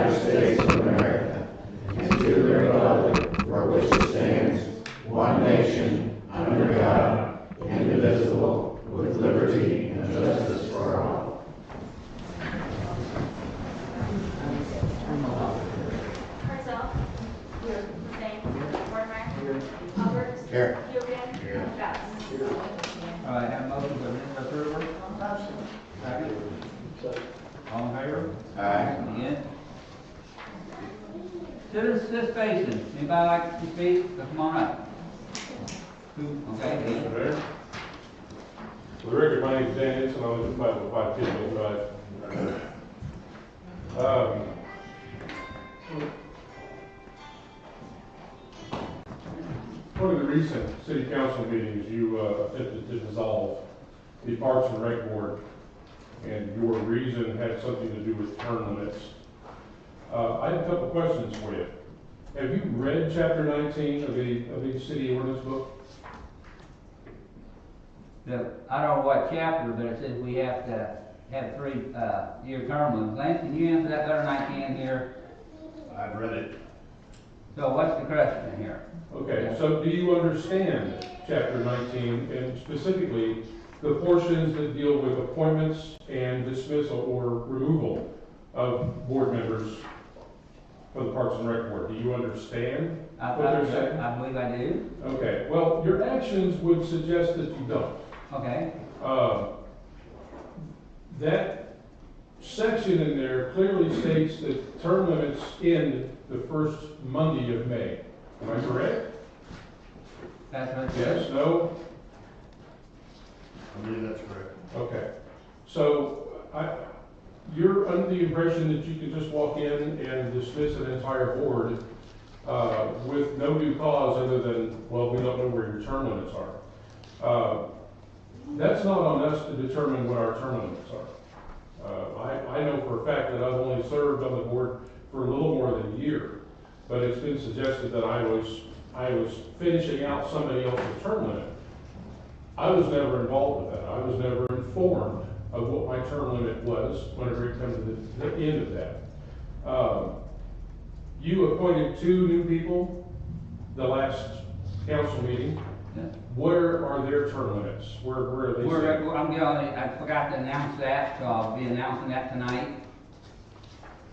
United States of America and to the republic for which it stands, one nation, under God, indivisible, with liberty and justice for all. Herself. Here. Hussein. Mortimer. Albert. Here. Julian. Here. Betts. All right, have a motion for minutes approval? Motion. Second. All in favor? Aye. Again? Citizen participation. Anybody like to speak? So come on up. Okay, Mr. Ian. Mayor. For the record, my name is Dan Henson. I live in 505 Kidney Drive. One of the recent city council meetings, you attempted to dissolve the Parks and Rec Board, and your reason had something to do with term limits. I have a couple questions for you. Have you read Chapter 19 of the city ordinance book? I don't know what chapter, but it says we have to have 3-year term limits. Lance, can you answer that better than I can here? I've read it. So what's the question here? Okay, so do you understand Chapter 19 and specifically the portions that deal with appointments and dismissal or removal of board members for the Parks and Rec Board? Do you understand what they're saying? I believe I do. Okay, well, your actions would suggest that you don't. Okay. That section in there clearly states that term limits end the first Monday of May. Am I correct? That's what it Yes, says. no? I believe that's correct. Okay. So, you're under the impression that you can just walk in and dismiss an entire board with no due cause other than, well, we don't know where your term limits are. That's not on us to determine what our term limits are. I know for a fact that I've only served on the board for a little more than a year, but it's been suggested that I was finishing out somebody else's term limit. I was never involved with that. I was never informed of what my term limit was whenever it comes to the end of that. You appointed 2 new people the last council meeting. Yeah. Where are their term limits? Where are they? I forgot to announce that, so I'll be announcing that tonight.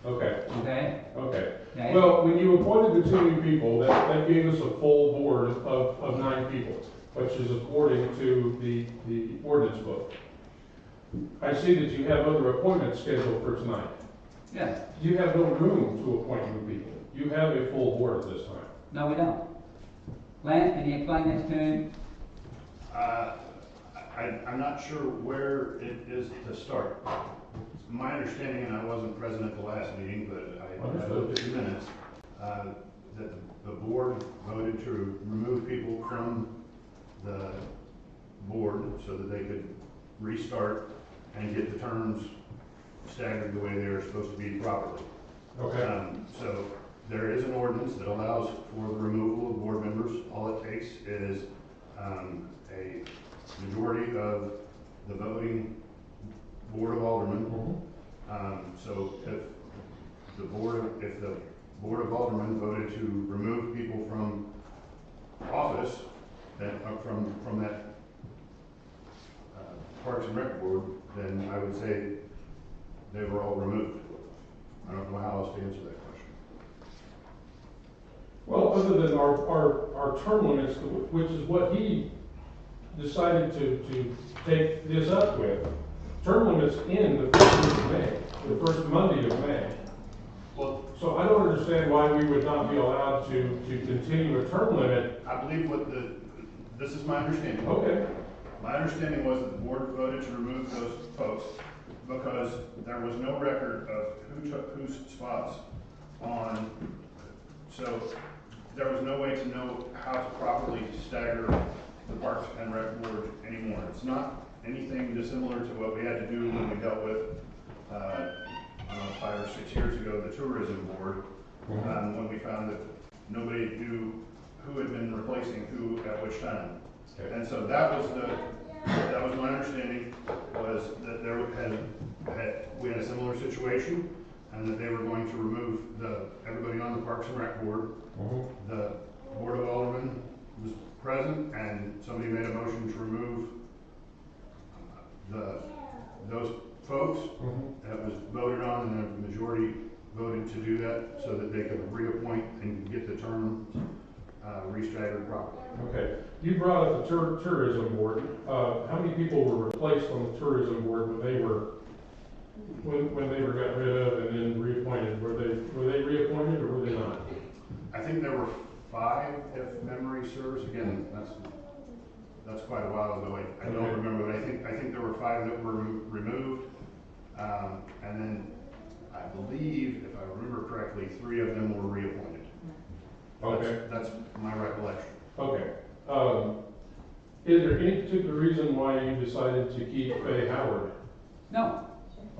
Okay, Okay? okay. Okay. Well, when you appointed the 2 new people, that gave us a full board of 9 people, which is according to the ordinance book. I see that you have other appointments scheduled for tonight. Yes. You have no room to appoint new people. You have a full board at this time. No, we don't. Lance, can you explain this to him? I'm not sure where it is to start. My understanding, and I wasn't present at the last meeting, but I looked at the minutes, that the board voted to remove people from the board so that they could restart and get the terms staggered the way they were supposed to be properly. Okay. So there is an ordinance that allows for the removal of board members. All it takes is a majority of the voting Board of Aldermen. So if the Board of Aldermen voted to remove people from office, then from that Parks and Rec Board, then I would say they were all removed. I don't know how else to answer that question. Well, other than our term limits, which is what he decided to take this up with, term limits end the first week of May, the first Monday of May. Well, So I don't understand why we would not be allowed to continue a term limit. I believe this is my understanding. Okay. My understanding was that the board voted to remove those folks because there was no record of who took whose spots on, so there was no way to know how to properly stagger the Parks and Rec Board anymore. It's not anything dissimilar to what we had to do when we dealt with, 5 or 6 years ago, the Tourism Board, when we found that nobody knew who had been replacing who at which time. Okay. And so that was my understanding, was that we had a similar situation. and that they were going to remove everybody on the Parks and Rec Board. The Board of Aldermen was present, and somebody made a motion to remove those folks. That was voted on, and the majority voted to do that so that they could reappoint and get the term restaggered properly. Okay, you brought up the tourism board. How many people were replaced on the tourism board when they were got rid of and then reappointed? Were they reappointed or were they not? I think there were 5, if memory serves. Again, that's quite a while ago. I don't Okay. remember, but I think there were 5 that were removed, and then I believe, if I remember correctly, 3 of them were reappointed. Okay. That's my recollection. Okay. Is there any particular reason why you decided to keep Faye Howard? No,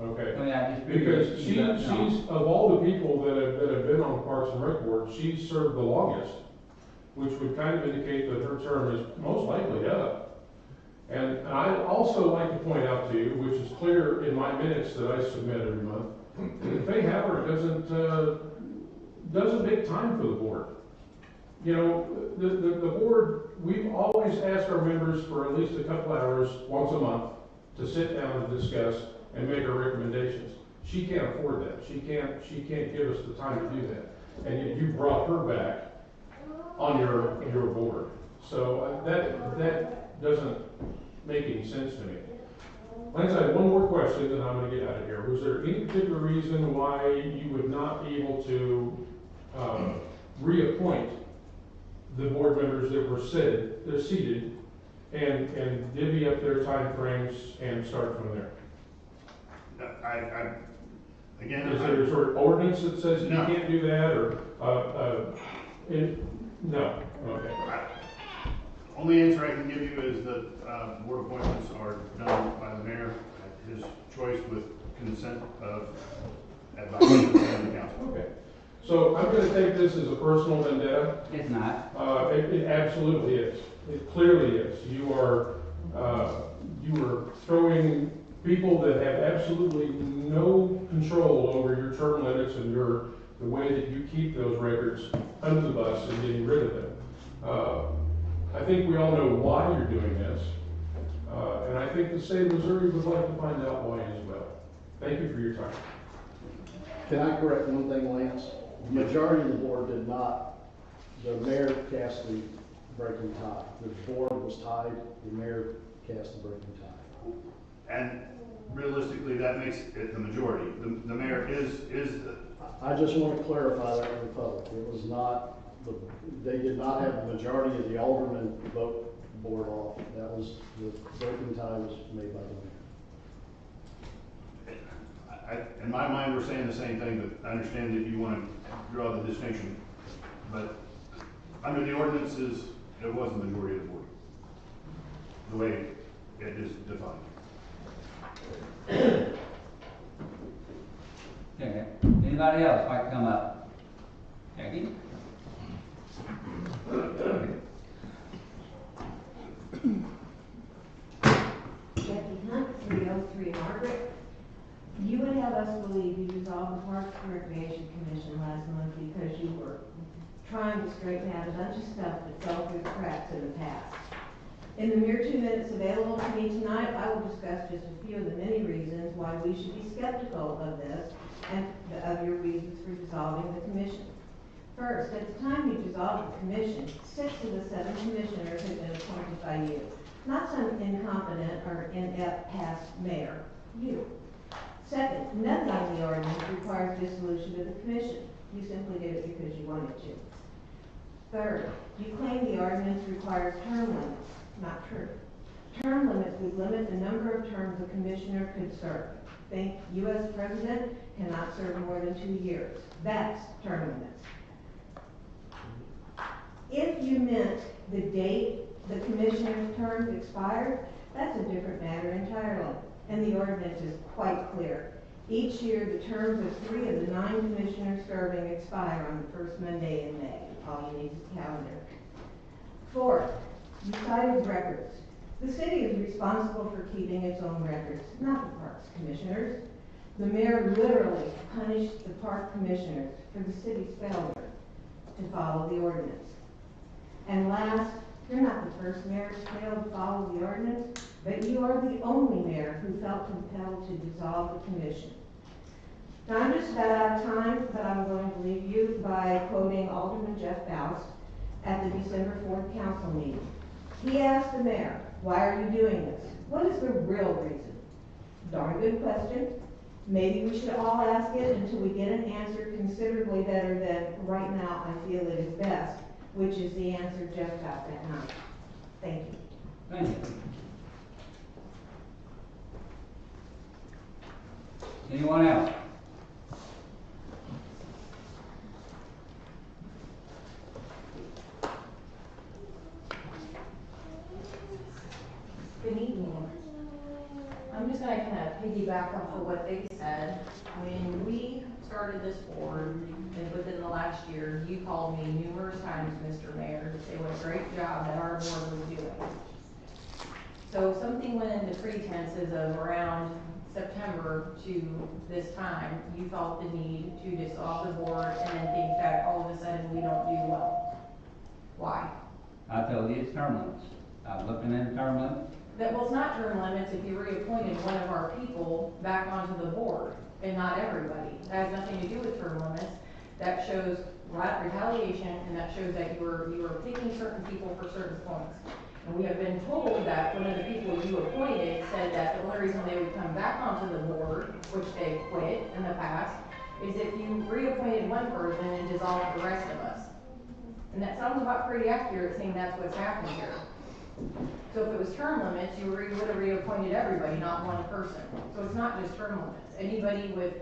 Okay. I mean, I just. Because she's of all the people that have been on the Parks and Rec Board, she's served the longest, which would kind of indicate that her term is most likely up. And I'd also like to point out to you, which is clear in my minutes that I submit every month, Faye Howard doesn't make time for the board. You know, the board, we've always asked our members for at least a couple hours once a month to sit down and discuss and make our recommendations. She can't afford that. She can't give us the time to do that. And yet you brought her back on your board. So that doesn't make any sense to me. Lance, I have one more question and I'm gonna get out of here. Was there any particular reason why you would not be able to reappoint the board members that were seated and divvy up their time frames and start from there? Again, Is there a sort of ordinance that says you No. can't do that, or, no, okay. Only answer I can give you is that board appointments are done by the mayor at his choice with consent of advice of the council. Okay, so I'm gonna take this as a personal vendetta. It's not. It absolutely is. It clearly is. You are throwing people that have absolutely no control over your term limits and the way that you keep those records under the bus and getting rid of them. I think we all know why you're doing this, and I think the state of Missouri would like to find out why as well. Thank you for your time. Can I correct one thing, Lance? The majority of the board did not, the mayor cast the breaking tie. The board was tied, the mayor cast the breaking tie. And realistically, that makes it the majority. The mayor is I just want to clarify that for the public. It was not, they did not have the majority of the aldermen vote the board off. That was, the breaking tie was made by the mayor. in my mind, we're saying the same thing, but I understand that you want to draw the distinction. But under the ordinances, it was the majority of the board, the way it is defined. Okay. Anybody else like to come up? Jackie? Jackie Hunt, 303 Margaret. You would have us believe you dissolved the Parks and Recreation Commission last month because you were trying to straighten out a bunch of stuff that fell through the cracks in the past. In the mere 2 minutes available to me tonight, I will discuss just a few of the many reasons why we should be skeptical of this and of your reasons for dissolving the commission. First, at the time you dissolved the commission, 6 of the 7 commissioners had been appointed by you. Not some incompetent or inept past mayor, you. Second, nothing in the ordinance requires dissolution of the commission. You simply did it because you wanted to. Third, you claim the ordinance requires term limits. Not true. Term limits would limit the number of terms a commissioner could serve. Think U.S. President cannot serve more than 2 years. That's term limits. If you meant the date the commissioner's terms expired, that's a different matter entirely. And the ordinance is quite clear. Each year, the terms of 3 of the 9 commissioners serving expire on the first Monday in May. All you need is a calendar. Fourth, you cited records. The city is responsible for keeping its own records, not the Parks Commissioners. The mayor literally punished the park commissioners for the city's failure to follow the ordinance. And last, you're not the first mayor to fail to follow the ordinance, but you are the only mayor who felt compelled to dissolve the commission. Now, I'm just about out of time, but I'm going to leave you by quoting Alderman Jeff Bouse at the December 4th council meeting. He asked the mayor, "Why are you doing this? What is the real reason?" Darn good question. Maybe we should all ask it until we get an answer considerably better than "right now I feel it is best," which is the answer Jeff got that night. Thank you. Thank you. Anyone else? Good evening. I'm just gonna kind of piggyback off of what they said. When we started this board, and within the last year, you called me numerous times, Mr. Mayor, to say what a great job that our board was doing. So something went into pretenses of around September to this time, you felt the need to dissolve the board and then think that all of a sudden we don't do well. Why? I told you it's term limits. I'm looking at term limits. That, well, it's not term limits if you reappointed one of our people back onto the board, and not everybody. That has nothing to do with term limits. That shows retaliation, and that shows that you were picking certain people for certain points. And we have been told that one of the people you appointed said that the only reason they would come back onto the board, which they quit in the past, is if you reappointed one person and dissolved the rest of us. And that sounds about pretty accurate, saying that's what's happened here. So if it was term limits, you would have reappointed everybody, not one person. So it's not just term limits. Anybody with,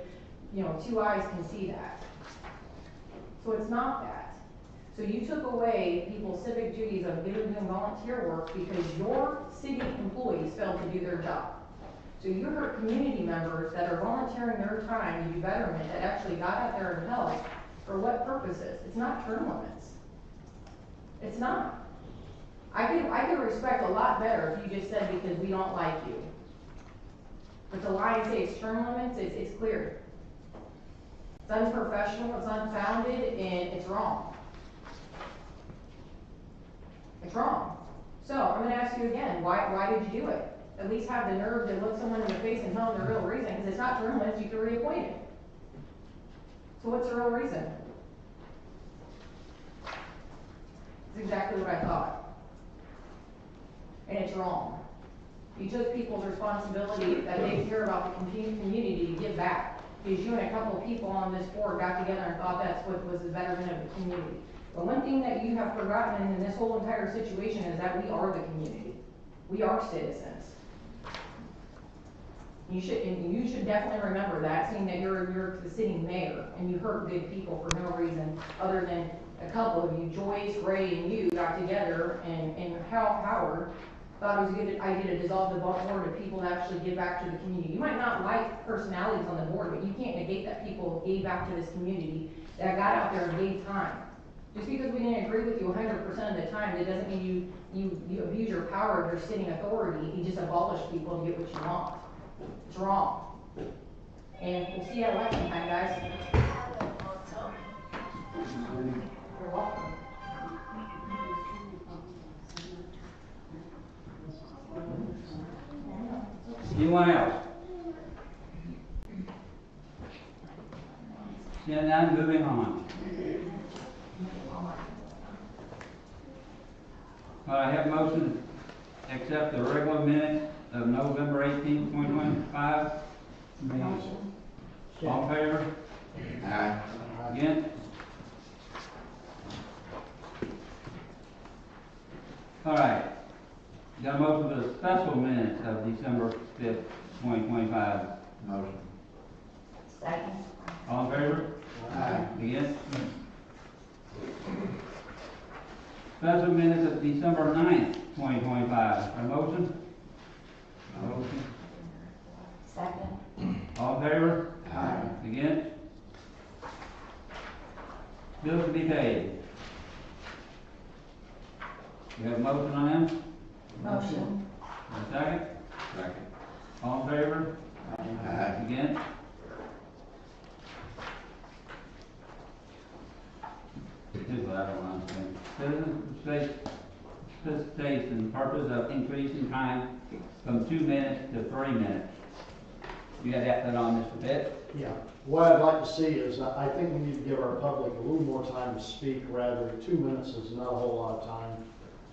two eyes can see that. So it's not that. So you took away people's civic duties of doing volunteer work because your city employees failed to do their job. So you hurt community members that are volunteering their time to do betterment, that actually got out there and helped. For what purposes? It's not term limits. It's not. I could respect a lot better if you just said because we don't like you. But to lie and say it's term limits, it's clear. It's unprofessional, it's unfounded, and it's wrong. It's wrong. So I'm going to ask you again, why did you do it? At least have the nerve to look someone in the face and tell them the real reason, because it's not term limits, you can reappoint it. So what's the real reason? It's exactly what I thought. And it's wrong. You took people's responsibility that they care about the community to give back. Because you and a couple of people on this board got together and thought that's what was the betterment of the community. But one thing that you have forgotten in this whole entire situation is that we are the community. We are citizens. You should definitely remember that, seeing that you're the sitting mayor and you hurt good people for no reason other than a couple of you, Joyce, Ray, and you got together and Howard thought it was a good idea to dissolve the board of people that actually give back to the community. You might not like personalities on the board, but you can't negate that people gave back to this community, that got out there and gave time. Just because we didn't agree with you 100% of the time, that doesn't mean you abuse your power of your sitting authority. You just abolish people to get what you want. It's wrong. And we'll see you at election time, guys. You're welcome. Anyone else? Seeing none, moving on. I have a motion to accept the regular minutes of November 18th, 2025. Motion. All in favor? Aye. Against? All right. Got a motion for the special minutes of December 5th, 2025. Motion. Second. All in favor? Aye. Against? Special minutes of December 9th, 2025. A motion? Motion. Second. All in favor? Aye. Against? Bills to be paid. You have a motion on them? Motion. A second? Second. All in favor? Aye. Against? purpose of increasing time from 2 minutes to 3 minutes. You got that put on, Mr. Pitt? Yeah, what I'd like to see is, I think we need to give our public a little more time to speak, rather, 2 minutes is not a whole lot of time.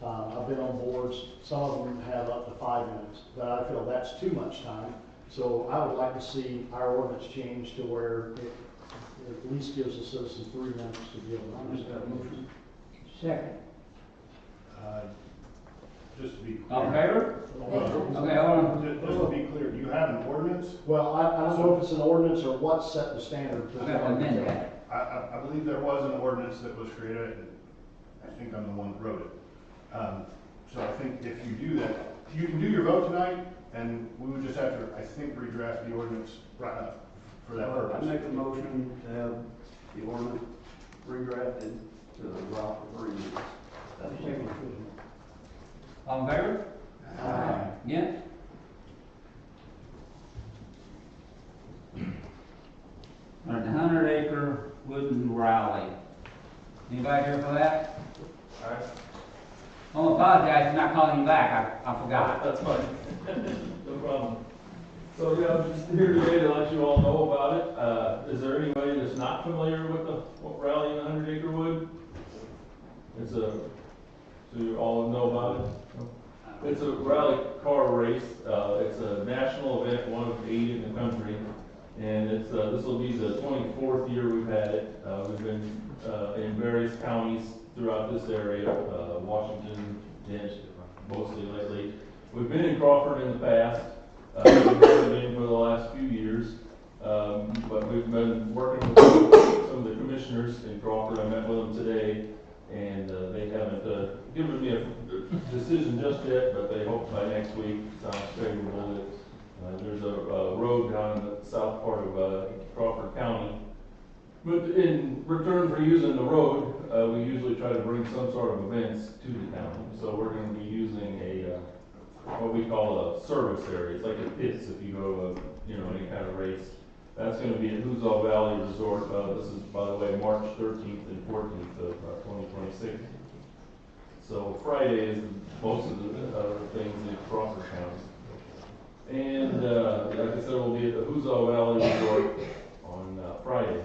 I've been on boards, some of them have up to 5 minutes, but I feel that's too much time. So I would like to see our ordinance change to where it at least gives the citizens 3 minutes to be able to understand. Second. Just to be All in clear. favor? Okay, hold on. Just to be clear, you have an ordinance? Well, I don't know if it's an ordinance or what set the standard. I got to amend that. I believe there was an ordinance that was created, and I think I'm the one that wrote it. So I think if you do that, you can do your vote tonight, and we would just have to, I think, redraft the ordinance right up for that I purpose. make a motion to have the ordinance redrafted to allow for 3 minutes. All in favor? Aye. Against? All right, the 100-acre wooden rally. Anybody here for that? Alright, I apologize for not calling you back, I forgot. that's fine. No problem. So, yeah, I'm just here today to let you all know about it. Is there anybody that's not familiar with the rally in the 100-acre wood? It's a, so you all know about it? It's a rally car race. It's a national event, one of 8 in the country. And it's, this will be the 24th year we've had it. We've been, in various counties throughout this area, Washington, Dent, mostly lately. We've been in Crawford in the past. We haven't been for the last few years. But we've been working with some of the commissioners in Crawford. I met with them today, and they haven't given me a decision just yet, but they hope by next week, sounds favorable, that there's a road down in the south part of Crawford County. But in return for using the road, we usually try to bring some sort of events to the county. So we're going to be using a what we call a service area. It's like a pits if you go to any kind of race. That's going to be at Hoozle Valley Resort. This is, by the way, March 13th and 14th of 2026. So Friday is most of the things in Crawford County. And like I said, we'll be at the Hoozle Valley Resort on Friday.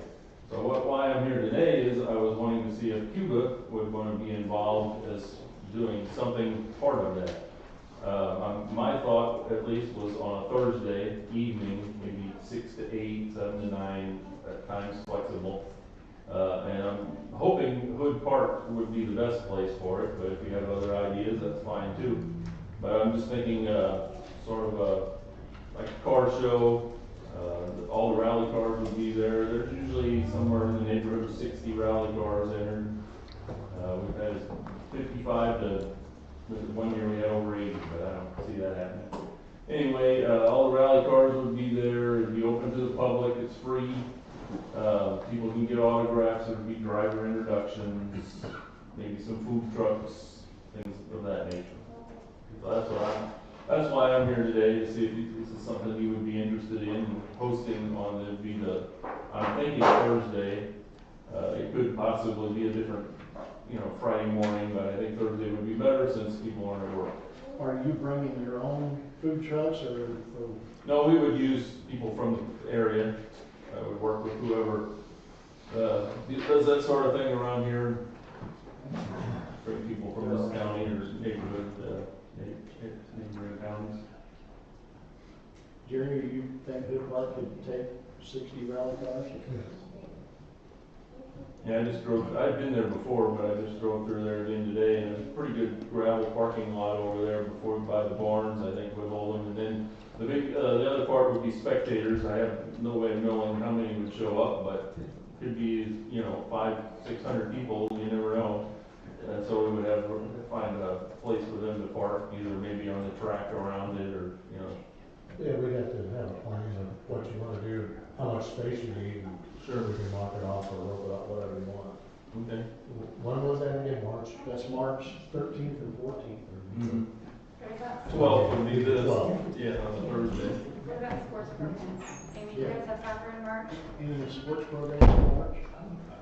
So why I'm here today is I was wanting to see if Cuba would want to be involved as doing something part of that. My thought, at least, was on a Thursday evening, maybe 6 to 8, 7 to 9, at times flexible. And I'm hoping Hood Park would be the best place for it, but if you have other ideas, that's fine too. But I'm just thinking sort of like a car show. All the rally cars would be there. There's usually somewhere in the neighborhood of 60 rally cars entered. We've had 55 to, one year we had over 80, but I don't see that happening. Anyway, all the rally cars would be there. It'd be open to the public. It's free. People can get autographs. There'd be driver introductions, maybe some food trucks, things of that nature. So that's why I'm here today, to see if this is something you would be interested in hosting on I'm thinking Thursday. It could possibly be a different, Friday morning, but I think Thursday would be better since people aren't at work. Are you bringing your own food trucks or? No, we would use people from the area. I would work with whoever does that sort of thing around here. Bring people from this county or neighborhood, neighboring counties. Jerry, you think Hood Park could take 60 rally cars? Yeah, I've been there before, but I just drove through there again today, and there's a pretty good gravel parking lot over there before by the barns, I think, with Oldham. And then the other part would be spectators. I have no way of knowing how many would show up, but it could be, 500-600 people, you never know. And so we would have to find a place for them to park, either maybe on the track around it, or, Yeah, we'd have to have a plan of what you want to do, how much space you need, and Sure. we can mark it off or rope it off, whatever you want. Okay. When was that again, March? That's March 13th and 14th. Mm-hmm. What about, 12 would be this, 12. yeah, on the Thursday. what about sports programs? Amy, do you guys have soccer in March? Any sports programs in March? I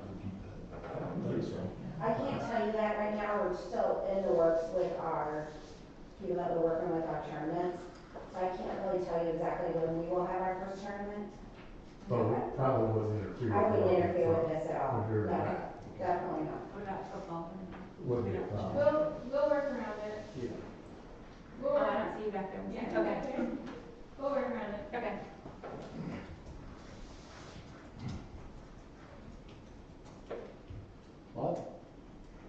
think so. I can't tell you that right now, we're still in the works with our few that we're working with our tournaments. So I can't really tell you exactly when we will have our first tournament. But we probably wouldn't interfere. I wouldn't interfere with this at all. With your- No, definitely not. What about football? Wouldn't be a problem. We'll work around it. Yeah. We'll Oh, work, I don't see you back there. yeah, Okay. we'll work around it. Okay. Well,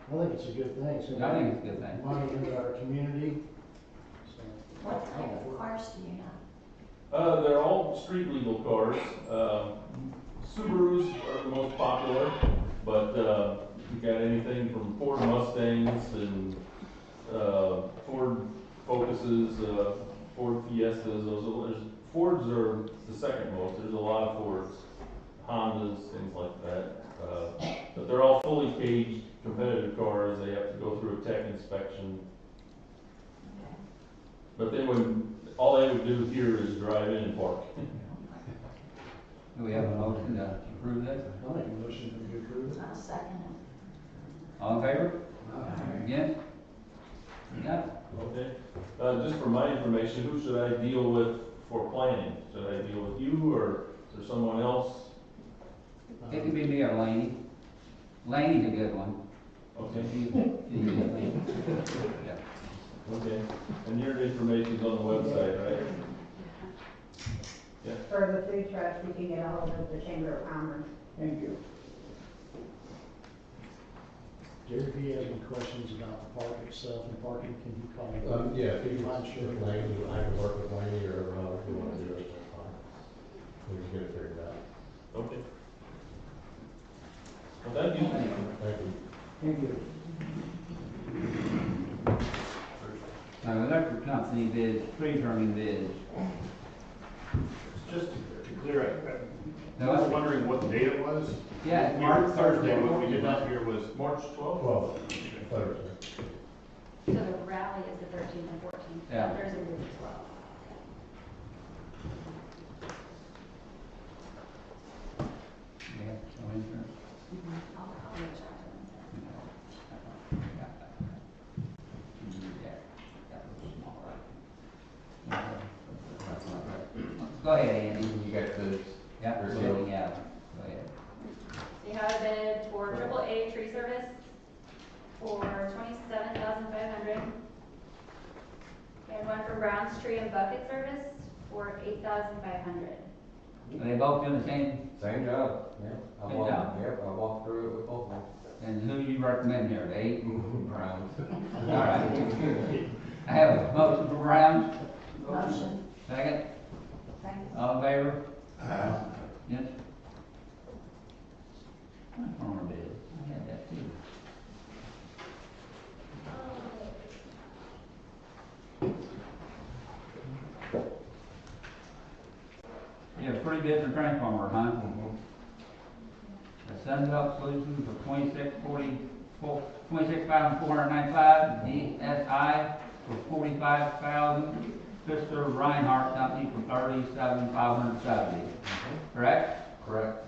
I think it's a good thing. It's gonna I think it's a good thing. bring money into our community. So, What type of cars do you know? They're all street legal cars. Subarus are the most popular, but, you got anything from Ford Mustangs and, Ford Focuses, Ford Fiestas, Fords are the second most, there's a lot of Fords, Hondas, things like that. But they're all fully caged, competitive cars, they have to go through a tech inspection. But they would, all they would do here is drive in and park. Do we have a motion to approve this? I'll make a motion to approve it. I'll second All in favor? Against? You got it. Okay. Just for my information, who should I deal with for planning? Should I deal with you or is there someone else? It could be me or Laney. Laney's a good one. Okay. Yeah. Okay. And your information's on the website, right? Yeah. For the food trucks, you can get a hold of the Chamber of Commerce. Thank you. Gary, if he has any questions about the park itself and parking, can you call me? Yeah, if you I'm want, sure. Laney, I can work with Laney or Rob if you want to do it, that's fine. We can get it figured out. Okay. Well, thank you. Thank you. Thank you. Electric company bids, tree trimming bids. Just to clear up, I No, was wondering what date it was. Yeah, March Thursday, what we did not hear was March 12th? Well, Thursday. So the rally is the 13th and 14th. Yeah. Thursday is the 12th. Yeah, no insurance. I'll reach out to them. Go ahead, Andy. You got the, Yeah, Or go so. ahead, yeah, go ahead. So you have a bid for AAA tree service for $27,500. And one for Brown's Tree and Bucket Service for $8,500. Are they both doing the same? same job, yeah. I Same walked, job. yep, I walked through it with both of them. And who you recommend here, the eight? Browns. All right. I have a motion for Brown, Motion. second, Second. all in favor? Yes? My former bid, I had that too. You have three bids for transformer, huh? The Sunbelt Solutions for 26,495, DSI for 45,000, Fister Reinhardt Company for 37,570. Correct? Correct.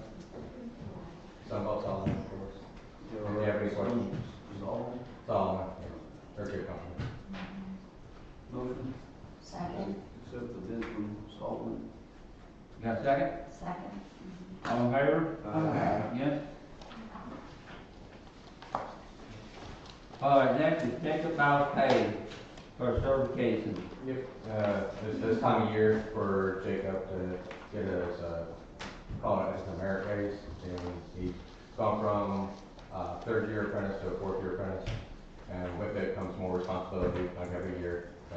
Sunbelt Solomon, of course. Do you have any questions? Solomon, yeah, they're a good company. Motion. Second. Accept the bid from Solomon. Got a second? Second. All in favor? Aye. Yes? All right, next is Jacob Bowles Pay for certification. Yep, it's this time of year for Jacob to get his, call it as an merit raise, and he's gone from, third year apprentice to a fourth year apprentice, and with it comes more responsibility like every year, so,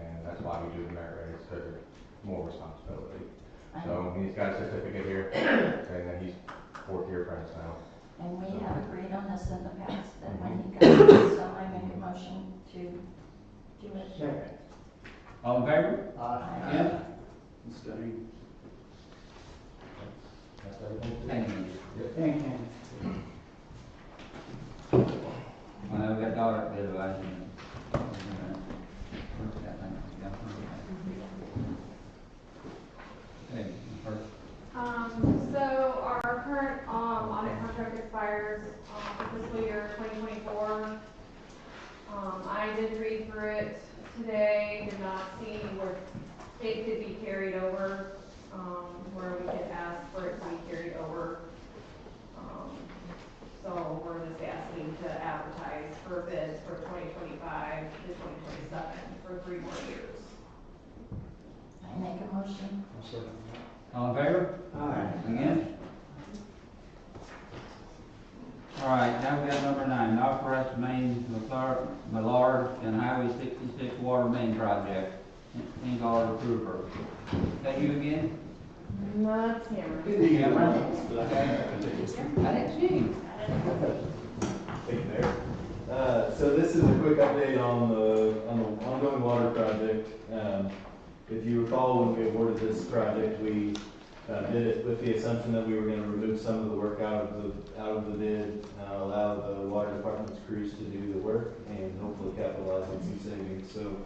and that's why we do the merit raise, because it's more responsibility. So he's got a certificate here, saying that he's fourth year apprentice now. And we have agreed on this in the past, that when he comes, so I make a motion to do it. Second. All in favor? Aye. Yes? Abstain. That's everything. Thank you. Yep. Thank you. Well, we got dollar bid of ice. Okay, first. So our current, audit contract expires, for fiscal year 2024. I did read through it, today, did not see where it could be carried over, where we could ask for it to be carried over. So we're just asking to advertise for bids for 2025 to 2027 for 3 more years. I make a motion. I'll second All in favor? Aye. Against? All right, now we got number 9, Northwest Main Millard and Highway 66 Water Main Project. Ingalls approver. Is that you again? Not Cameron. Cameron? I didn't see him. Thank you, Mayor. So this is a quick update on the ongoing water project. If you recall, when we awarded this project, we did it with the assumption that we were gonna remove some of the work out of the bid, allow the water department's crews to do the work and hopefully capitalize on some savings. So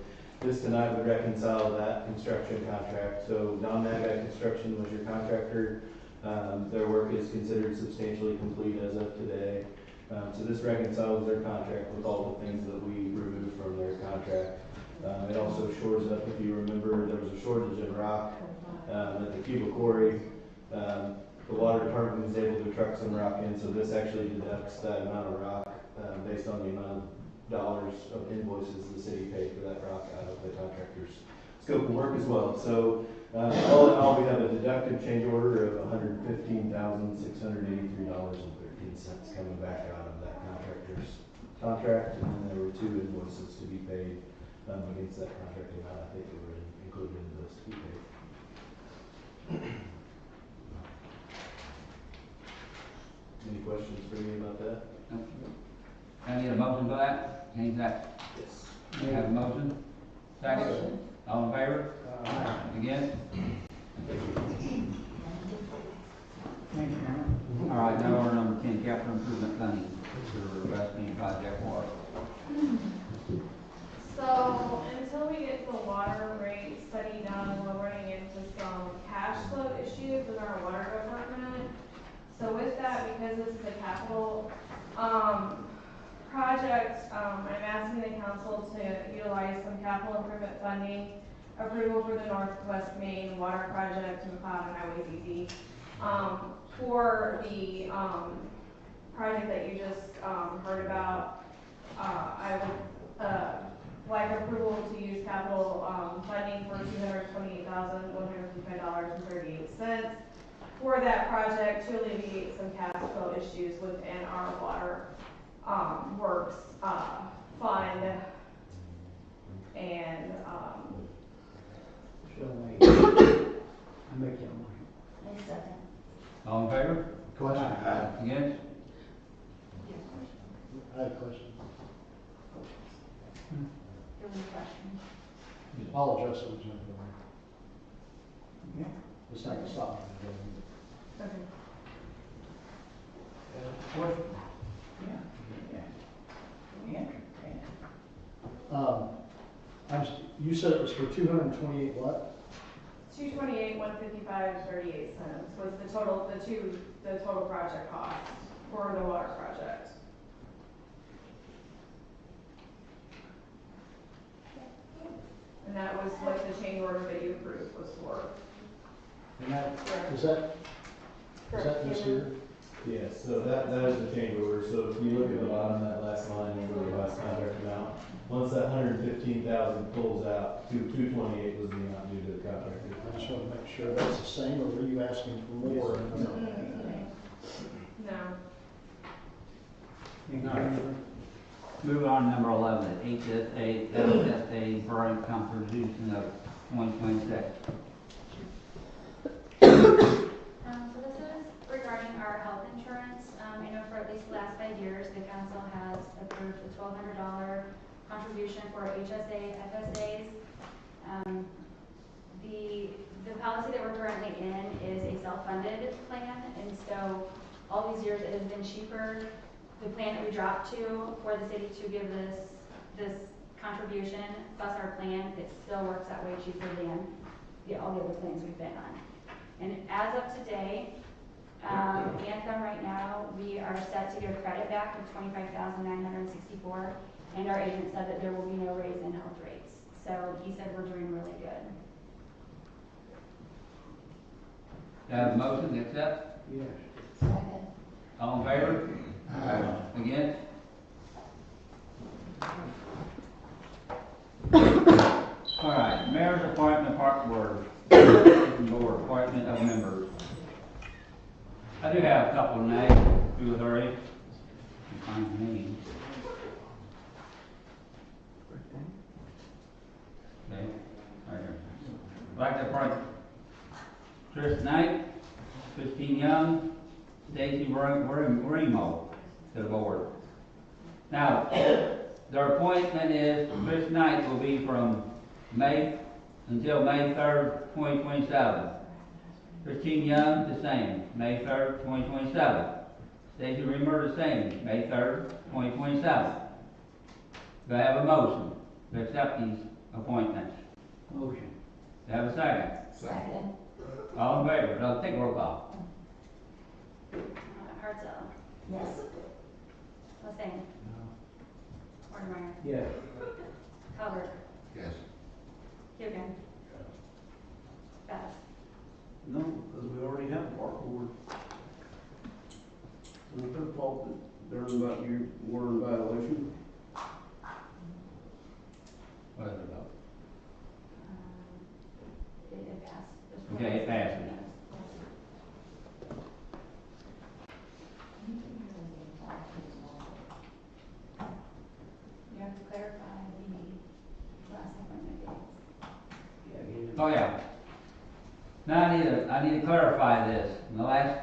this tonight would reconcile that construction contract. So Don Magag Construction was your contractor. Their work is considered substantially complete as of today. So this reconciles their contract with all the things that we removed from their contract. It also shores up, if you remember, there was a shortage in rock at the Cuba Quarry. The water department was able to truck some rock in, so this actually deducts that amount of rock based on the amount of dollars of invoices the city paid for that rock out of the contractor's scope of work as well. So all in all, we have a deductive change order of $115,683.13 coming back out of that contractor's contract, and then there were 2 invoices to be paid against that contract amount. I think they were included in those to be paid. Any questions for me about that? I need a motion for that? Change that? Yes. We have a motion? Second? Motion. All in favor? Against? All right, now order number 10, capital improvement funding for West Main Project Water. So until we get the water rate study done, we're running into some cash flow issues with our water department. So with that, because this is a capital project, I'm asking the council to utilize some capital improvement funding approval for the Northwest Main Water Project and McLeod and Highway ZZ. For the project that you just heard about, I would like approval to use capital funding for $228,155.38 for that project to alleviate some cash flow issues within our water works fund. And I make that motion. I second. All in favor? Question? Against? I have a question. Give me a question. I'll address it with you. Yeah. It's not gonna stop me. okay. Question? Yeah. You said it was for 228 what? 228,155.38 was the total, the total project cost for the water project. And that was what the change order that you approved was for. And that, is that this year? Yes, so that is the change order. So if you look at the bottom of that last line, for the last contract amount, once that 115,000 pulls out, 228 was the amount due to the contractor. I just want to make sure that's the same, or were you asking for more? No. Move on to number 11, HSA, LSA break contribution of 2026. So this is regarding our health insurance. I know for at least the last 5 years, the council has approved a $1,200 contribution for HSA, FSAs. The policy that we're currently in is a self-funded plan, and so all these years it has been cheaper. The plan that we dropped to for the city to give this contribution plus our plan, it still works out way cheaper than all the other plans we've been on. And as of today, Anthem right now, we are set to get a credit back of $25,964, and our agent said that there will be no raise in health rates. So he said we're doing really good. Have a motion to accept? Yes. Second. All in favor? Against? All right, mayor's appointment, park board, board appointment of members. I do have a couple of names, 2 or 3. Find the names. Okay, right here. I'd like to appoint Chris Knight, Christine Young, Stacy Remo to the board. Now, their appointment is, Chris Knight will be from May until May 3rd, 2027. Christine Young, the same, May 3rd, 2027. Stacy Reamer, the same, May 3rd, 2027. Do I have a motion to accept these appointments? Motion. Do I have a second? Second. All in favor? No, take a roll call. Hartzell, Yes. Hussein, Mortimer, Yes. Calvert, Yes. Hugan, Bass. No, because we already have a park board. It's not their fault that you were in violation. What is it about? It passed. Okay, it passes. You have to clarify the last appointment dates. Oh, yeah. Now I need to clarify this. In the last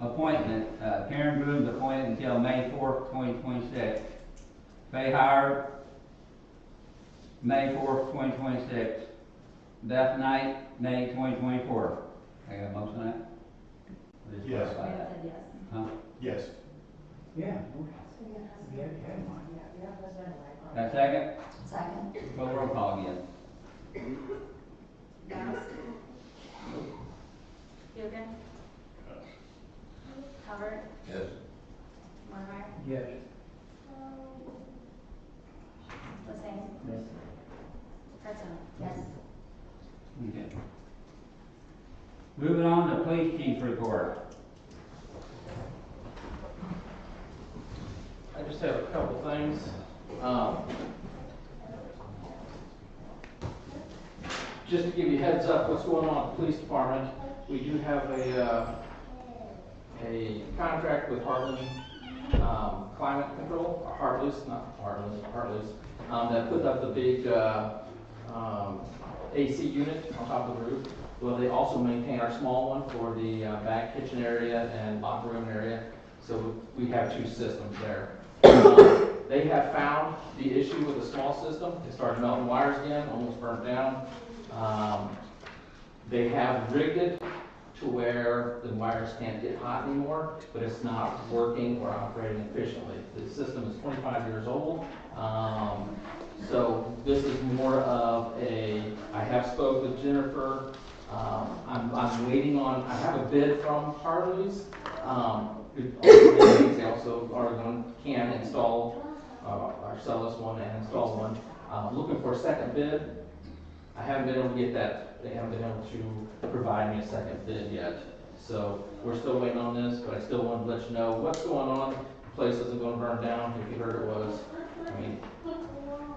appointment, Karen Boone's appointed until May 4th, 2026. Faye Howard, May 4th, 2026. Beth Knight, May 2024. I got a motion on that? Just Yes. clarify I that. said yes. Huh? Yes. Yeah. Got a second? Second. Call the roll call again. Bass. Hugan. Calvert, Yes. Mortimer, Yes. Hussein, Yes. Hartzell. Yes. Okay. Moving on to police chief report. I just have a couple things. Just to give you a heads up what's going on at the police department, we do have a contract with Heartland Climate Control, or Heartless, not Heartless, that put up the big AC unit on top of the roof. Well, they also maintain our small one for the back kitchen area and locker room area. So we have 2 systems there. They have found the issue with the small system. They started melting wires again, almost burnt down. They have rigged it to where the wires can't get hot anymore, but it's not working or operating efficiently. The system is 25 years old. So this is more of I have spoke with Jennifer. I'm waiting on, I have a bid from Harley's. They also can install, or sell us one and install one. Looking for a second bid. I haven't been able to get that. They haven't been able to provide me a second bid yet. So we're still waiting on this, but I still wanted to let you know what's going on. The place isn't going to burn down. If you heard it was,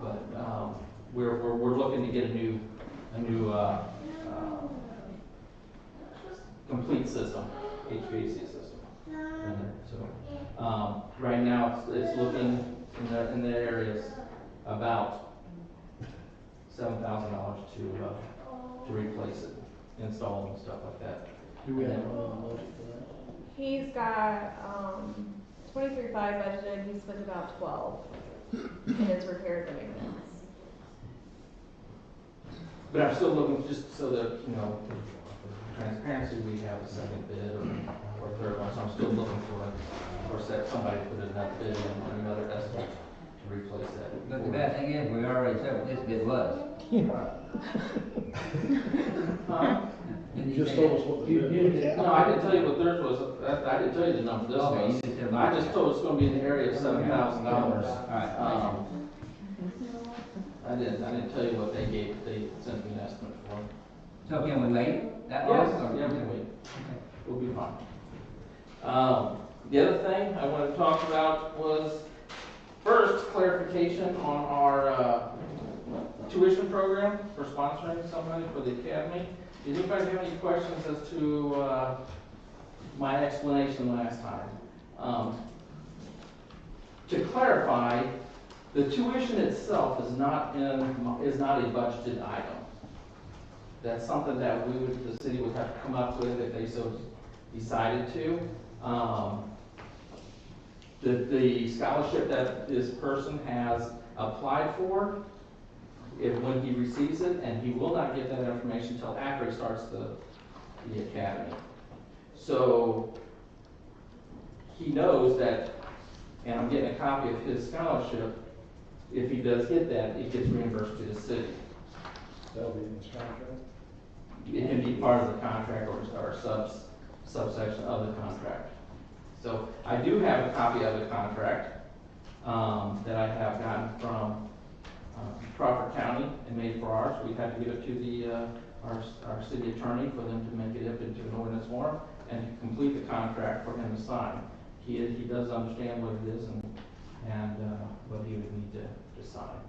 but we're looking to get a new complete system, HVAC system in there. So right now it's looking in the areas about $7,000 to replace it, install and stuff like that. Do we have money in the budget for that? He's got, 23.5 budgeted, he spent about 12 in his repairs and maintenance. But I'm still looking, just so that, for transparency, we have a second bid or third one, so I'm still looking for somebody to put another bid in or another estimate to replace that. But the bad thing is, we already said what this bid was. You just told us what the bid was. No, I didn't tell you what theirs was. I didn't tell you the number this Okay, was. you just said I just told it's gonna be in the area of $7,000. All right. I didn't tell you what they gave, they sent me an estimate for. So can we wait that long? Yes, yeah, we can wait. We'll be fine. The other thing I wanted to talk about was, first, clarification on our tuition program for sponsoring somebody for the academy. Does anybody have any questions as to my explanation last time? To clarify, the tuition itself is not a budgeted item. That's something that the city would have to come up with if they so decided to. The scholarship that this person has applied for, when he receives it, and he will not get that information until after he starts the academy. So he knows that, and I'm getting a copy of his scholarship, if he does get that, it gets reimbursed to the city. That'll be in his contract? It can be part of the contract or subsection of the contract. So I do have a copy of the contract that I have gotten from Crawford County and made for ours. We had to give it to our city attorney for them to make it up into an ordinance form and to complete the contract for him to sign. He does understand what it is and what he would need to sign.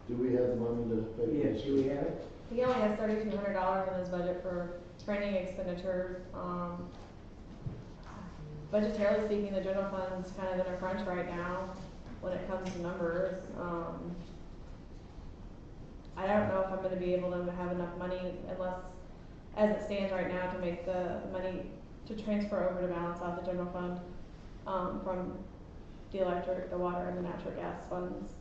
Do we have the money to pay? Yes, do we have it? He only has $3,200 in his budget for training expenditures. Budgetarily speaking, the general fund's kind of in a crunch right now when it comes to numbers. I don't know if I'm gonna be able to have enough money unless, as it stands right now, to make the money to transfer over to balance out the general fund, from the electric, the water, and the natural gas funds.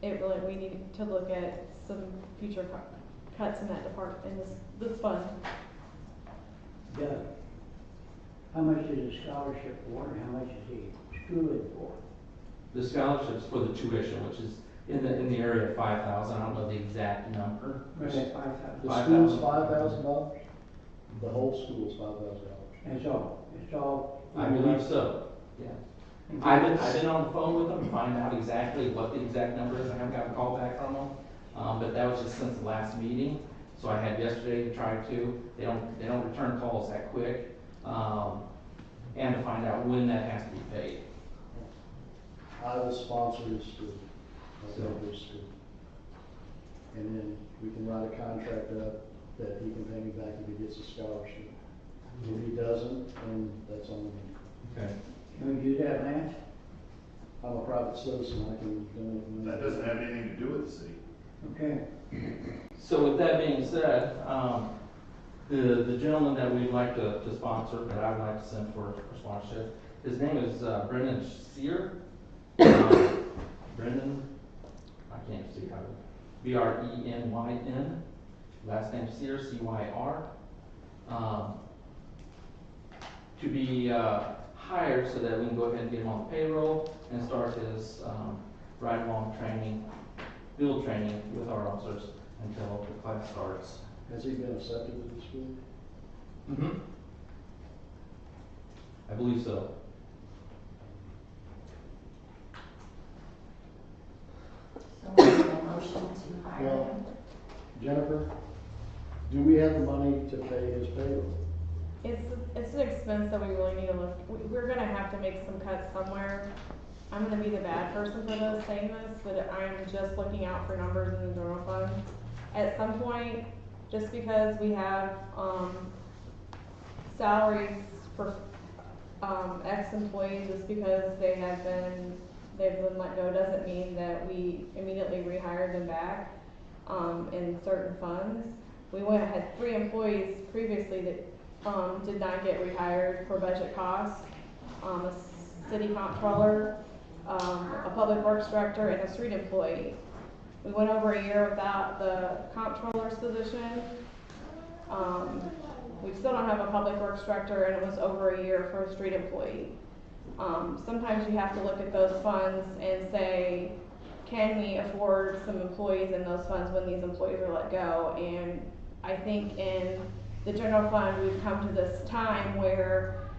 We need to look at some future cuts in that department, in this fund. Doug, how much is the scholarship for, and how much is the schooling for? The scholarships for the tuition, which is in the area of 5,000. I don't know the exact number. Right at 5,000. The school's $5,000? The whole school's $5,000? That's all, it's all. I believe so, yeah. I've been on the phone with them to find out exactly what the exact number is. I haven't gotten a call back from them, but that was just since the last meeting. So I had yesterday to try to. They don't return calls that quick, and to find out when that has to be paid. I will sponsor his school. School. And then we can write a contract up that he can pay me back if he gets a scholarship. If he doesn't, then that's on me. Okay. Can we do that, Lance? I'm a private citizen, I can donate money. That doesn't have anything to do with the city. Okay. So with that being said, the gentleman that we'd like to sponsor, that I'd like to send for sponsorship, his name is Brendan Sear. Brendan, I can't see how to, Brenyn, last name Sear, Cyr. To be hired so that we can go ahead and get him on the payroll and start his ride-along training, field training with our officers until the class starts. Has he been accepted to the school? Mm-hmm. I believe so. So we need a motion to hire Well, him. Jennifer, do we have the money to pay his payroll? It's an expense that we really need to look, we're gonna have to make some cuts somewhere. I'm gonna be the bad person for this, saying this, but I'm just looking out for numbers in the general fund. At some point, just because we have, salaries for, ex-employees, just because they've been let go, doesn't mean that we immediately rehire them back, in certain funds. We had 3 employees previously that did not get rehired for budget costs, a city comptroller, a public works director, and a street employee. We went over a year without the comptroller's position. We still don't have a public works director, and it was over a year for a street employee. Sometimes you have to look at those funds and say, can we afford some employees in those funds when these employees are let go? And I think in the general fund, we've come to this time where,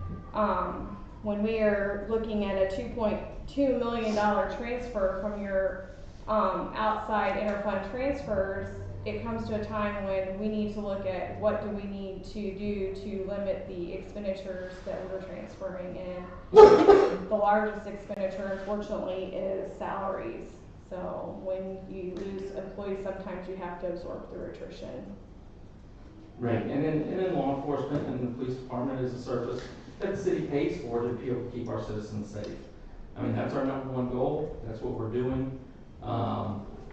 when we are looking at a $2.2 million transfer from your outside interfund transfers, it comes to a time when we need to look at what do we need to do to limit the expenditures that we're transferring in. The largest expenditure, unfortunately, is salaries. So when you lose employees, sometimes you have to absorb through attrition. Right, and then law enforcement and the police department is a service that the city pays for to be able to keep our citizens safe. I mean, that's our number one goal, that's what we're doing.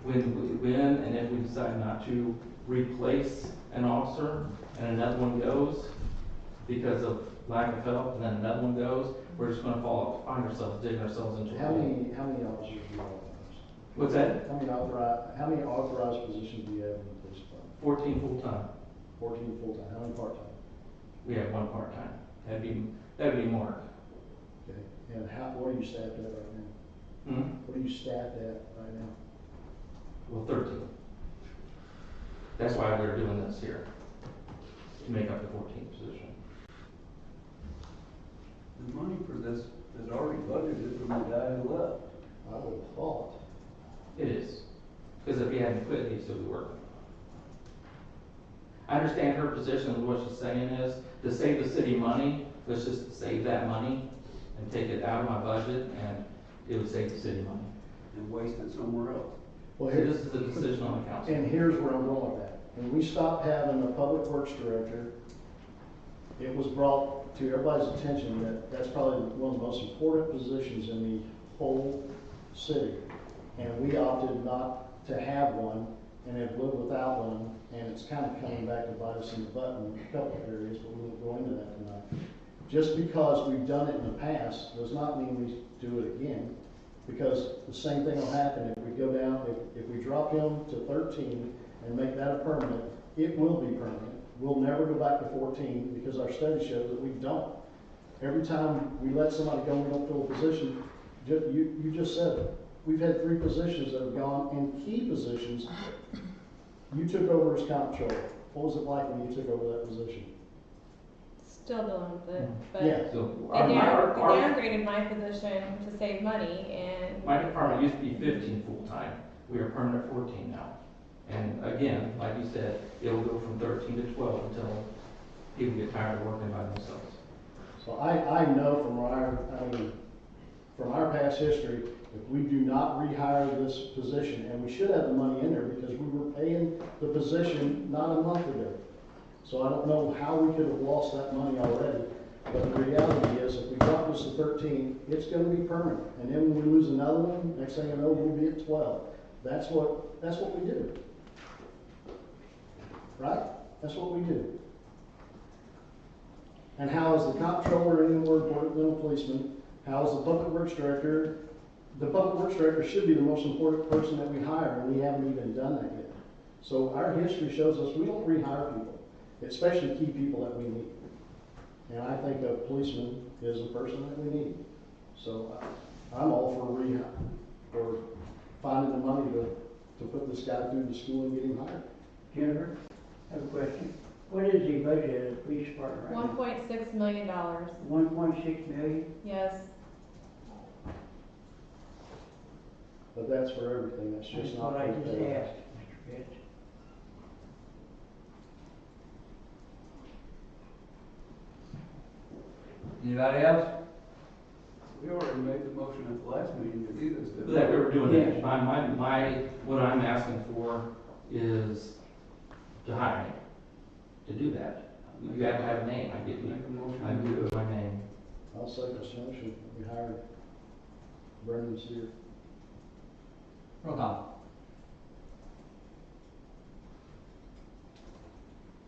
When and if we decide not to replace an officer and another one goes because of lack of help, and then another one goes, we're just gonna find ourselves, digging ourselves into a How hole. many officers do you have? What's that? How many authorized positions do you have in the police department? 14 full-time. 14 full-time, how many part-time? We have one part-time. That'd be Mark. Okay, and what are you staffed at right now? Hmm? What are you staffed at right now? Well, 13. That's why we're doing this here, to make up the 14th position. The money for this is already budgeted from the guy who left. I would have thought. It is. Because if he hadn't quit, he'd still be working. I understand her position and what she's saying is, to save the city money, let's just save that money and take it out of my budget, and it would save the city money. And waste it somewhere else. Well, So this is a decision on the council. And here's where I'm going with that. When we stopped having a public works director, it was brought to everybody's attention that that's probably one of the most important positions in the whole city. And we opted not to have one and have lived without one, and it's kind of coming back to bite us in the butt in a couple of areas, but we won't go into that tonight. Just because we've done it in the past does not mean we do it again, because the same thing will happen if we go down, if we drop him to 13 and make that a permanent, it will be permanent. We'll never go back to 14 because our study shows that we don't. Every time we let somebody go, we don't fill a position. You just said it. We've had 3 positions that have gone in key positions. You took over as comptroller. What was it like when you took over that position? Still dealing with it, but Yeah. So they downgraded my position to save money, and my department used to be 15 full-time. We are permanent 14 now. And again, like you said, it'll go from 13 to 12 until people get tired of working by themselves. So I know from our past history, if we do not rehire this position, and we should have the money in there because we were paying the position not a month ago. So I don't know how we could have lost that money already. But the reality is, if we drop this to 13, it's going to be permanent. And then when we lose another one, next thing you know, we'll be at 12. That's what we do. Right? That's what we do. And how is the comptroller any more important than a policeman? How is the public works director? The public works director should be the most important person that we hire, and we haven't even done that yet. So our history shows us we don't rehire people, especially key people that we need. And I think a policeman is a person that we need. So I'm all for finding the money to put this guy through the school and get him hired. Jennifer, I have a question. What is the budget of the police department right now? $1.6 million. 1.6 million? Yes. But that's for everything, that's just That's not. what I for just pay. asked, Mr. Pitts. Anybody else? We already made the motion at the last meeting to do this, didn't we? That we were doing Yes. that. What I'm asking for is to hire me, to do that. You have to have a name, I give you, Make a motion. I give you my name. I'll second this motion, we hire Brendan Sear. Roll call.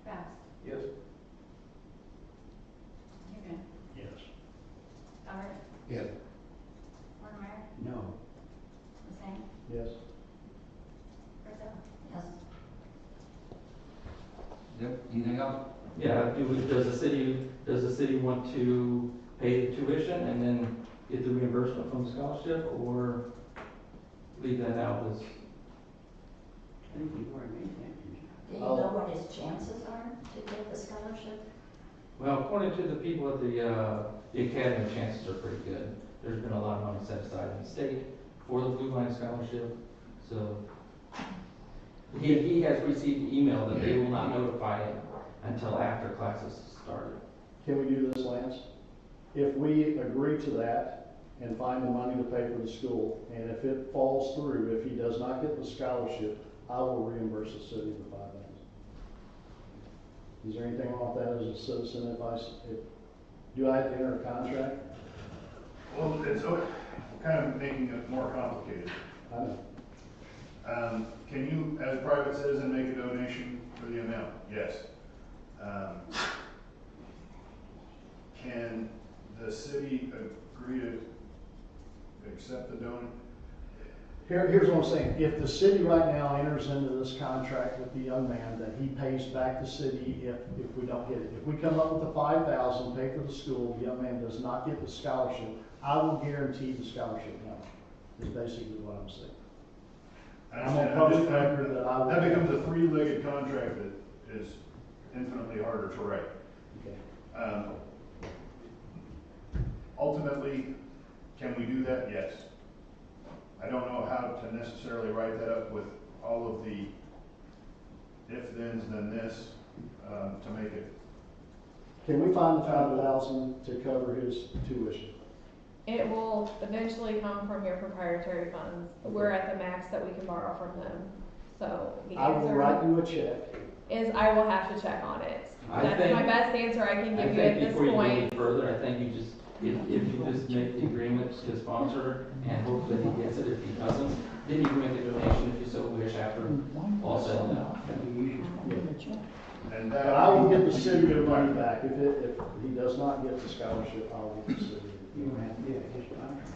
Bass. Yes. Newman. Yes. Howard. Yes. Watermeyer. No. Hussein. Yes. Brazel. Yes. Yep, anything else? Yeah, does the city want to pay the tuition and then get the reimbursement from the scholarship, or leave that out as? I think you've already made that. Do you know what his chances are to get the scholarship? Well, according to the people at the academy, chances are pretty good. There's been a lot of money set aside in the state for the Blue Line Scholarship, So, he has received email that they will not notify him until after classes started. Can we do this, Lance? If we agree to that and find the money to pay for the school, and if it falls through, if he does not get the scholarship, I will reimburse the city the $5,000. Is there anything wrong with that as a citizen do I have to enter a contract? Well, it's kind of making it more complicated. I know. Can you, as a private citizen, make a donation for the amount? Yes. Can the city agree to accept the donation? Here's what I'm saying. If the city right now enters into this contract with the young man, that he pays back the city if we don't get it. If we come up with the $5,000, pay for the school, the young man does not get the scholarship, I will guarantee the scholarship money, is basically what I'm saying. I'm on public record that I will. That becomes a three-legged contract that is infinitely harder to write. Okay. Ultimately, can we do that? Yes. I don't know how to necessarily write that up with all of the if-thens, then this, to make it. Can we find the $5,000 to cover his tuition? It will eventually come from your proprietary funds. We're at the max that we can borrow from them. So the I will write answer you a check. is I will have to check on it. I That's think- my best answer I can give you at this Before you go any point. further, I think you just, if you just make the agreement to sponsor and hope that he gets it. If he doesn't, then you can make a donation if you so wish after all said and done. And But that. I will get the city the money back. If he does not get the scholarship, I will get the city. You don't have to get his contract.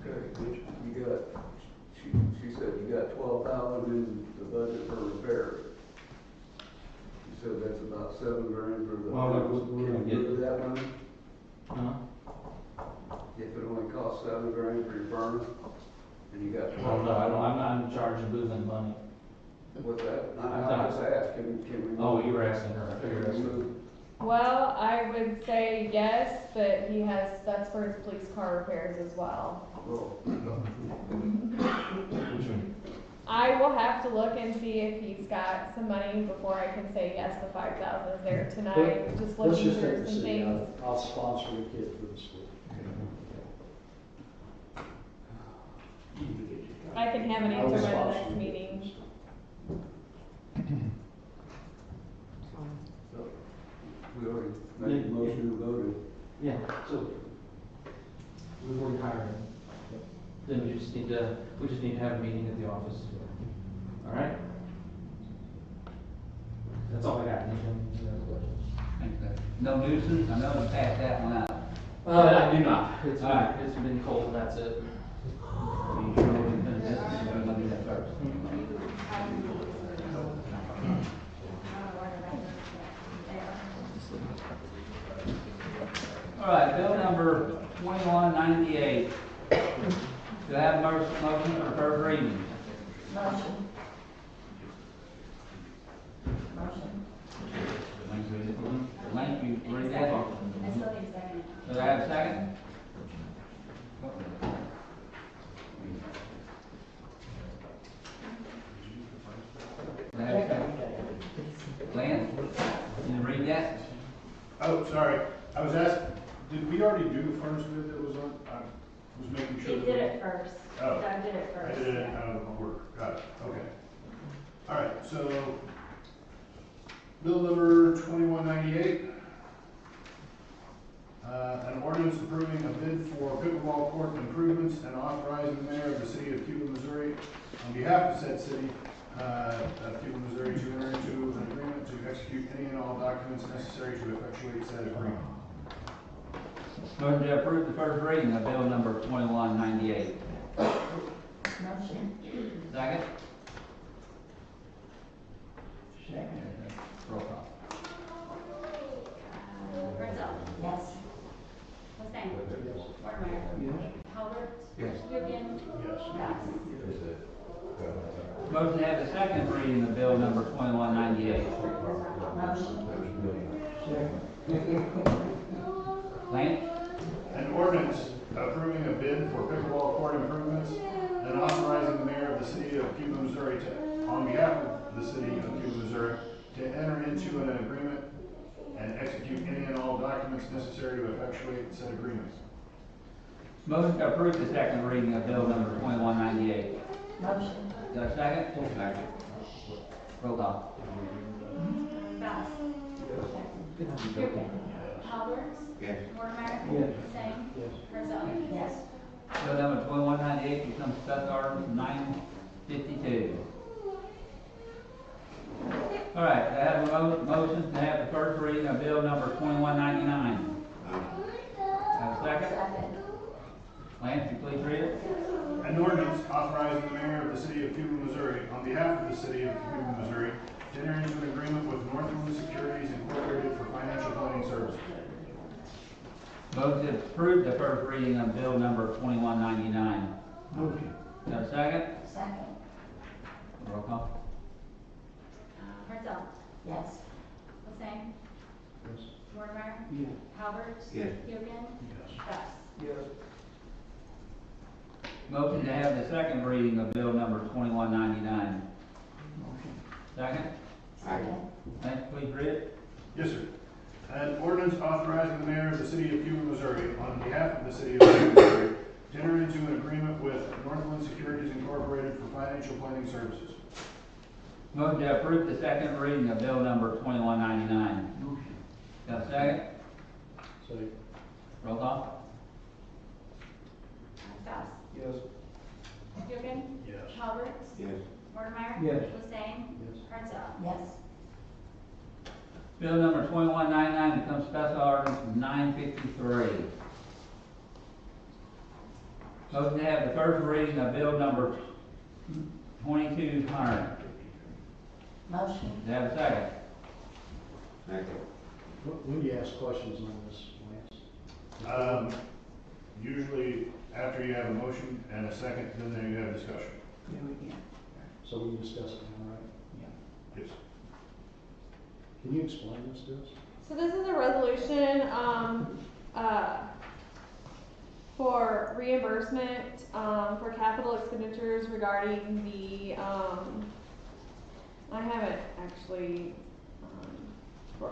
Okay, you got, she said you got 12,000 in the budget for repairs. You said that's about $7,000 for the. Well, we're gonna Can get- you do that money? Huh? If it only costs $7,000 for your furnace, and you got Well, no, I'm not in charge of moving money. What's that? I I thought- just asked, can we? Oh, you were asking her, I figured Can that's we move? Well, I would say yes, but that's for his police car repairs as well. Oh, I will have to look and see if he's got some money before I can say yes, the 5,000 is there tonight. Just Let's looking just take through the some city out. things. I'll sponsor the kid for the school. I can have an I will answer by the sponsor next the kid. meeting. We already made a motion and voted. Yeah, so we've already hired him. Then we just need to have a meeting at the office. All right? That's all I got. Any other questions? Thanks, Dave. No nuisance, I know you passed that one out. I do not. All right. It's been cold and that's it. You sure we're gonna finish this, or we're gonna do that first? All right, bill number 2198. Do I have a motion for first reading? Motion. Motion. Link, you read that? I still need a second. Do I have a second? Do I have a second? Lance, can you read that? Oh, sorry. I was asked, did we already do the furnace bid that was on? I was making sure. He that did we- it first. Oh. Doug did it I first. did it out of order. Got it. Okay. All right, so bill number 2198. An ordinance approving a bid for pickleball court improvements and authorizing the mayor of the city of Cuba, Missouri, on behalf of said city of Cuba, Missouri, to enter into an agreement to execute any and all documents necessary to effectuate said agreement. Motion to approve the first reading of bill number 2198. Motion. Second? Second. Roll call. Renzo. Yes. Hussein. Watermeyer. Yes. Halbert. Yes. Vivian. Yes. Cox. Motion to have the second reading of bill number 2198. Lance? An ordinance approving a bid for pickleball court improvements and authorizing of Cuba, Missouri, on behalf of the city of Cuba, Missouri, to enter into an agreement and execute any and all documents necessary to effectuate said agreements. Motion to approve the second reading of bill number 2198. Motion. Is there a second? Second. Roll call. Bass. Dugan. Halbert. Yes. Mortimer. Yes. Singh. Yes. Herzl. Yes. Bill number 2198 becomes special ordinance 952. All right, I have a motion to have the first reading of bill number 2199. Have a second? Second. Lance, you please read it. An ordinance authorizing the mayor of the city of Cuba, Missouri, on behalf of the city of Cuba, Missouri, to enter into an agreement with Northland Securities Incorporated for financial planning services. Motion to approve the first reading of bill number 2199. Motion. Is there a second? Second. Roll call. Herzl. Yes. Singh. Yes. Mortimer. Yes. Halbert. Yes. Dugan. Yes. Bass. Yes. Motion to have the second reading of bill number 2199. Motion. Second? Second. Lance, please read it. Yes, sir. An ordinance authorizing the mayor of the city of Cuba, Missouri, on behalf of the city of Cuba, Missouri, to enter into an agreement with Northland Securities Incorporated for financial planning services. Motion to approve the second reading of bill number 2199. Motion. Got a second? Second. Roll call. Bass. Yes. Dugan. Yes. Halbert. Yes. Mortimer. Yes. Hussein. Yes. Herzl. Yes. Bill number 2199 becomes special ordinance 953. Motion to have the first reading of bill number 2200. Motion. Do you have a second? Second. When do you ask questions on this, Lance? Usually after you have a motion and a second, then you have discussion. Yeah, we can. So we can discuss it now, right? Yes. Can you explain this to us? So this is a resolution, for reimbursement, for capital expenditures regarding the, I haven't actually, for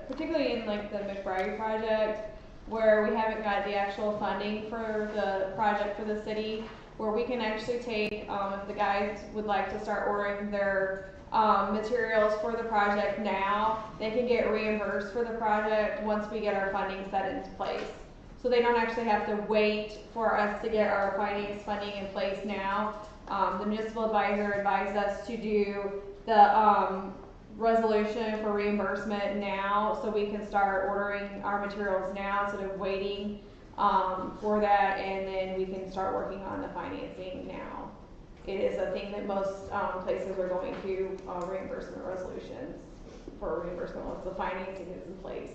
particularly in like the McBride project, where we haven't got the actual funding for the project for the city, where we can actually take, if the guys would like to start ordering their materials for the project now, they can get reimbursed for the project once we get our funding set into place. So they don't actually have to wait for us to get our finance funding in place now. The municipal advisor advised us to do the resolution for reimbursement now, so we can start ordering our materials now instead of waiting for that, and then we can start working on the financing now. It is a thing that most places are going to, reimbursement resolutions for reimbursement once the financing is in place.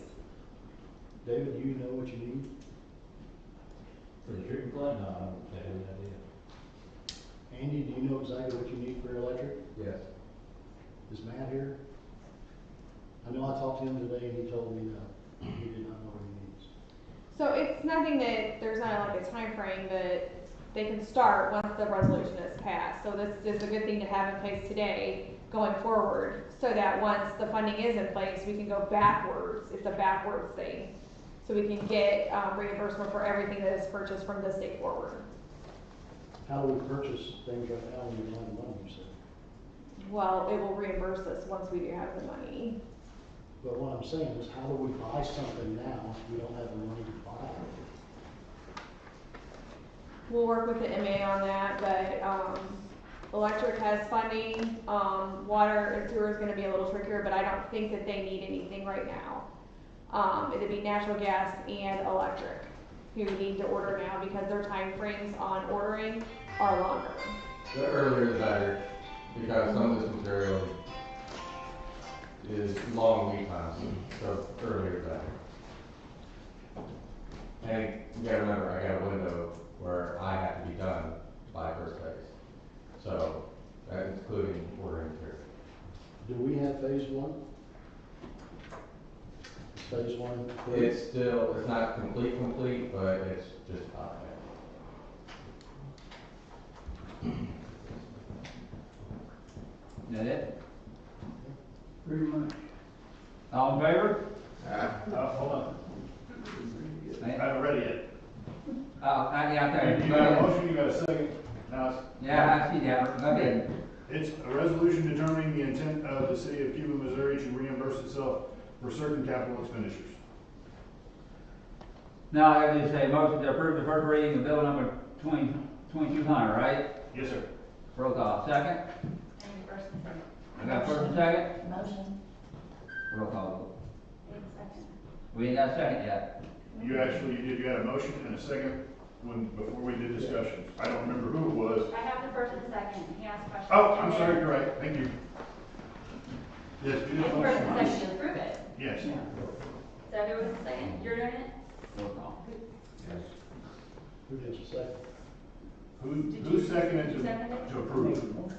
David, do you know what you need? For the treatment plant? No, I don't have any idea. Andy, do you know exactly what you need for your electric? Yes. Is Matt here? I know I talked to him today and he told me no, he did not know what he needs. So it's nothing that, there's not like a time frame, but they can start once the resolution is passed. So this is a good thing to have in place today, going forward, so that once the funding is in place, we can go backwards. It's a backwards thing. So we can get reimbursement for everything that is purchased from this day forward. How do we purchase things right now when we don't have money, you said? Well, it will reimburse us once we do have the money. But what I'm saying is, how do we buy something now if we don't have the money to buy it? We'll work with the MA on that, but electric has funding. Water and sewer is gonna be a little trickier, but I don't think that they need anything right now. It'd be natural gas and electric who need to order now, because their time frames on ordering are longer. The earlier the better, because some of this material is long lead times, so earlier the better. And you gotta remember, I got a window where I have to be done by first phase. So, that's including ordering material. Do we have phase one? Is phase one? It's still, it's not complete, but it's just about that it? Pretty much. All in favor? Hold on, I haven't read it Oh, yeah, You okay. got a motion, you got a second, now it's. Yeah, I see that, go ahead. It's a resolution determining the intent of the city of Cuba, Missouri to reimburse itself for certain capital expenditures. Now, I just say motion to approve the first reading of bill number 2200, right? Yes, sir. Roll call, second? Any first and second? I got first and second? Motion. Roll call vote. Any second? We ain't got a second yet. You had a motion and a second before we did discussions. I don't remember who it was. I have the first and second, he asked questions. Oh, I'm and sorry, then- you're right, thank you. Yes, do And the first and motion. second to approve it. Yes. So who was the second? You're doing it? Roll call. Who gets a second? Who seconded to approve? No,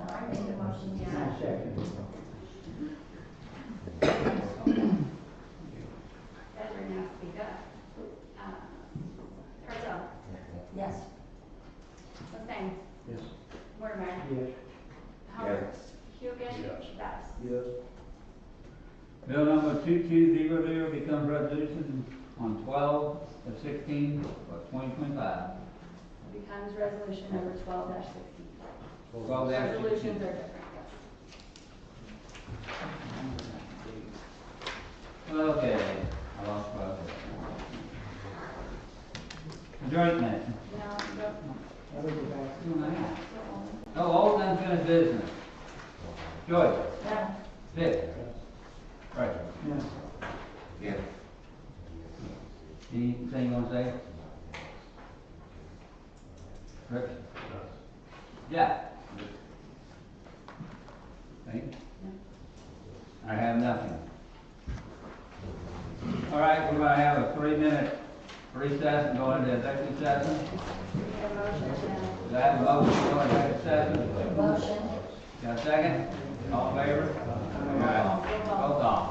I made the motion, yeah. I second. Edward now speak up. Purcell. Yes. Mustang. Yes. Mortimer. Yes. Howard. Hugo. Yes. Bass. Yes. Bill number 2200 becomes resolution on 12/16/2025. Becomes resolution number 12-16. 12-16. Resolutions are different, yes. Okay, I lost my. Adjournment. Now, I will go back. Oh, all unfinished business. Joyce. Yeah. Dick. Right. Yeah. Yeah. Anything you want to say? Rick? Yeah. Thank you. I have nothing. All right, we're gonna have a 3-minute recess and go into executive session. need a motion and Do I have a motion to go into executive session? Motion. Got a second? All in favor? All right. Roll call.